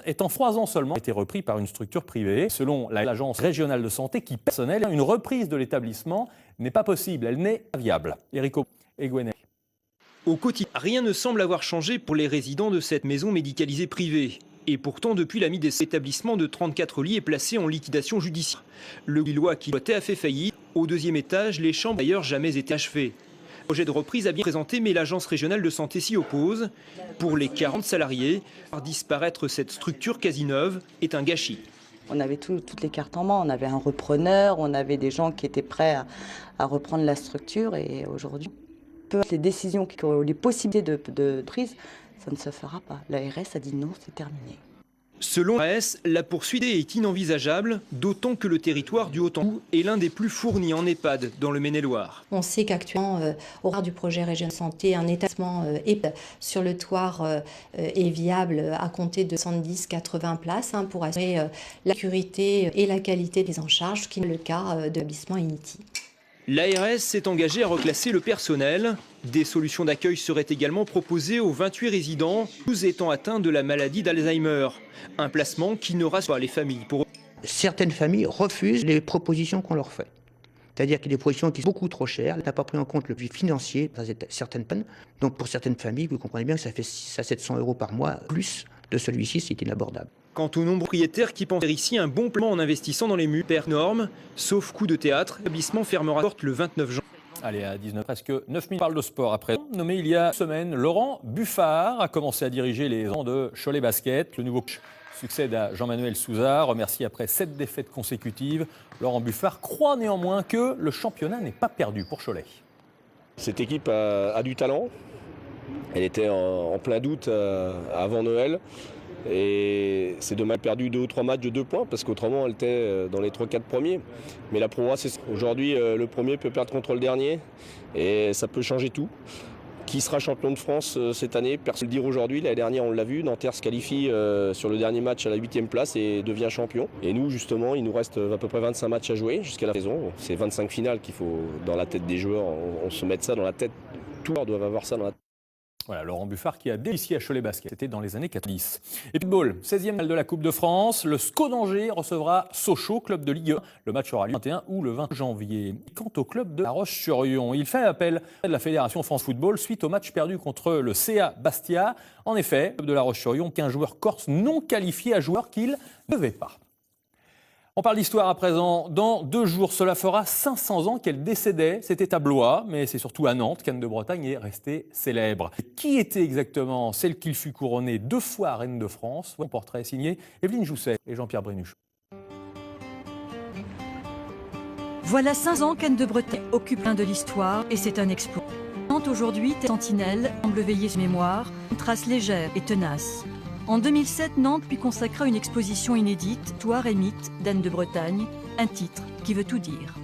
est en 3 ans seulement été repris par une structure privée. Selon l'agence régionale de santé qui personnelle, une reprise de l'établissement n'est pas possible, elle n'est pas viable. Éric Egwenet. Au quotidien, rien ne semble avoir changé pour les résidents de cette maison médicalisée privée. Et pourtant, depuis la mise des établissements de 34 lits est placé en liquidation judiciaire. Le Lillois qui a fait faillite. Au 2e étage, les chambres n'ont d'ailleurs jamais été achevées. Le projet de reprise a bien présenté, mais l'agence régionale de santé s'y oppose. Pour les 40 salariés, faire disparaître cette structure quasi neuve est un gâchis. On avait toutes les cartes en main, on avait un repreneur, on avait des gens qui étaient prêts à reprendre la structure et aujourd'hui, les décisions, les possibilités de prise, ça ne se fera pas. L'ARS a dit non, c'est terminé. Selon l'ARS, la poursuite est inenvisageable, d'autant que le territoire du Haut-Anjou est l'un des plus fournis en EHPAD dans le Maine-et-Loire. On sait qu'actuellement, au regard du projet régional de santé, un établissement EHPAD sur le Thouars est viable à compter de 70-80 places pour assurer la sécurité et la qualité des en charge, ce qui est le cas de l'établissement Initi. L'ARS s'est engagée à reclasser le personnel. Des solutions d'accueil seraient également proposées aux 28 résidents, tous étant atteints de la maladie d'Alzheimer. Un placement qui ne rassure pas les familles. Certaines familles refusent les propositions qu'on leur fait. C'est-à-dire qu'il y a des propositions qui sont beaucoup trop chères. Elle n'a pas pris en compte le prix financier, certaines peines. Donc pour certaines familles, vous comprenez bien que ça fait 600 à 700 € par mois. Plus de celui-ci, c'est inabordable. Quant aux nombreux propriétaires qui pensent faire ici un bon plan en investissant dans les murs, perd norme, sauf coup de théâtre, l'établissement fermera porte le 29 janvier. Allez, à 19, presque 9 minutes, parle de sport après. Nommé il y a une semaine, Laurent Buffard a commencé à diriger les ans de Cholet Basket. Le nouveau coach succède à Jean-Manuel Souza, remercié après 7 défaites consécutives. Laurent Buffard croit néanmoins que le championnat n'est pas perdu pour Cholet. Cette équipe a du talent. Elle était en plein doute avant Noël. Et c'est dommage perdu 2 ou 3 matchs de 2 points parce qu'autrement elle était dans les 3-4 premiers. Mais la Pro A, c'est aujourd'hui le premier peut perdre contre le dernier et ça peut changer tout. Qui sera champion de France cette année? Personne ne le dire aujourd'hui. L'année dernière on l'a vu, Nanterre se qualifie sur le dernier match à la 8e place et devient champion. Et nous justement il nous reste à peu près 25 matchs à jouer jusqu'à la saison. C'est 25 finales qu'il faut dans la tête des joueurs, on se mette ça dans la tête. Tous les joueurs doivent avoir ça dans la tête. Voilà, Laurent Buffard qui a délié à Cholet Basket. C'était dans les années 90. Et puis football, 16e finale de la Coupe de France. Le SCO d'Angers recevra Sochaux, club de Ligue 1. Le match aura lieu le 21 ou le 20 janvier. Quant au club de La Roche-sur-Yon, il fait appel à la Fédération France Football suite au match perdu contre le CA Bastia. En effet, le club de La Roche-sur-Yon, qu'un joueur corse non qualifié à joueur qu'il ne devait pas. On parle d'histoire à présent. Dans 2 jours, cela fera 500 ans qu'elle décédait. C'était à Blois, mais c'est surtout à Nantes qu'Anne de Bretagne est restée célèbre. Qui était exactement celle qui fut couronnée 2 fois reine de France? Un portrait signé Evelyne Jousset et Jean-Pierre Brénuch. Voilà 5 ans qu'Anne de Bretagne occupe l'un de l'histoire et c'est un exploit. Nantes aujourd'hui, sentinelle, semble veiller sur mémoire, une trace légère et tenace. En 2007, Nantes lui consacra une exposition inédite, Histoire et mythe d'Anne de Bretagne, un titre qui veut tout dire.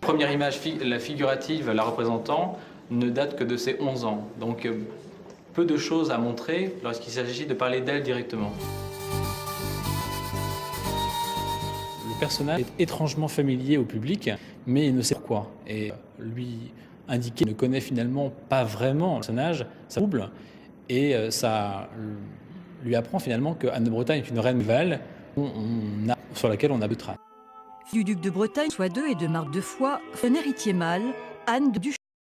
La première image, la figurative, la représentant, ne date que de ses 11 ans. Donc peu de choses à montrer lorsqu'il s'agit de parler d'elle directement. Le personnage est étrangement familier au public, mais il ne sait pourquoi. Et lui indiquer qu'il ne connaît finalement pas vraiment le personnage, ça trouble. Et ça lui apprend finalement qu'Anne de Bretagne est une reine médiévale sur laquelle on a de traces. Du duc de Bretagne, soit 2 et de Marc de Foix, un héritier mâle, Anne de Duchesne.